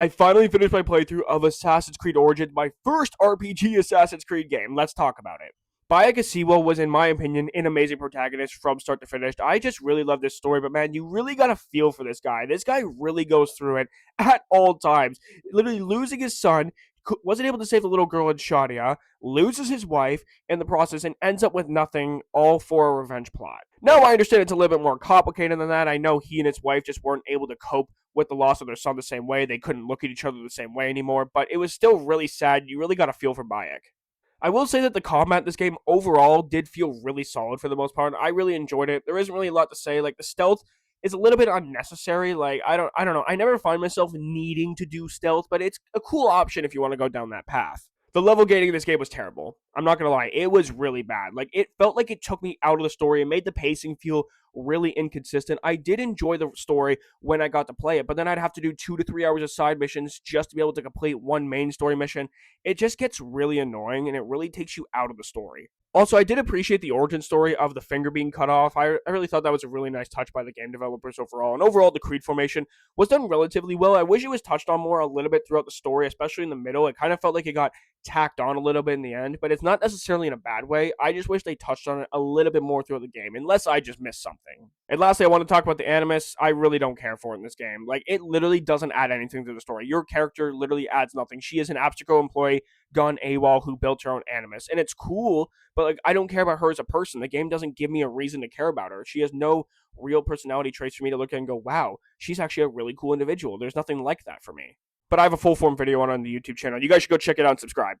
I finally finished my playthrough of Assassin's Creed Origins, my first RPG Assassin's Creed game. Let's talk about it. Bayek Asiwa was, in my opinion, an amazing protagonist from start to finish. I just really love this story, but man, you really got to feel for this guy. This guy really goes through it at all times. Literally losing his son, wasn't able to save the little girl in Shadia, loses his wife in the process, and ends up with nothing, all for a revenge plot. Now, I understand it's a little bit more complicated than that. I know he and his wife just weren't able to cope with the loss of their son the same way. They couldn't look at each other the same way anymore, but it was still really sad. You really got to feel for Bayek. I will say that the combat in this game overall did feel really solid for the most part. I really enjoyed it. There isn't really a lot to say. Like the stealth is a little bit unnecessary. Like I don't know. I never find myself needing to do stealth, but it's a cool option if you want to go down that path. The level gating in this game was terrible. I'm not gonna lie, it was really bad. Like it felt like it took me out of the story and made the pacing feel really inconsistent. I did enjoy the story when I got to play it, but then I'd have to do 2 to 3 hours of side missions just to be able to complete one main story mission. It just gets really annoying and it really takes you out of the story. Also, I did appreciate the origin story of the finger being cut off. I really thought that was a really nice touch by the game developers overall. And overall, the Creed formation was done relatively well. I wish it was touched on more a little bit throughout the story, especially in the middle. It kind of felt like it got tacked on a little bit in the end, but it's not necessarily in a bad way. I just wish they touched on it a little bit more throughout the game, unless I just missed something. And lastly, I want to talk about the Animus. I really don't care for it in this game. Like, it literally doesn't add anything to the story. Your character literally adds nothing. She is an Abstergo employee gone AWOL who built her own Animus. And it's cool, but like I don't care about her as a person. The game doesn't give me a reason to care about her. She has no real personality traits for me to look at and go, wow, she's actually a really cool individual. There's nothing like that for me. But I have a full form video on the YouTube channel. You guys should go check it out and subscribe.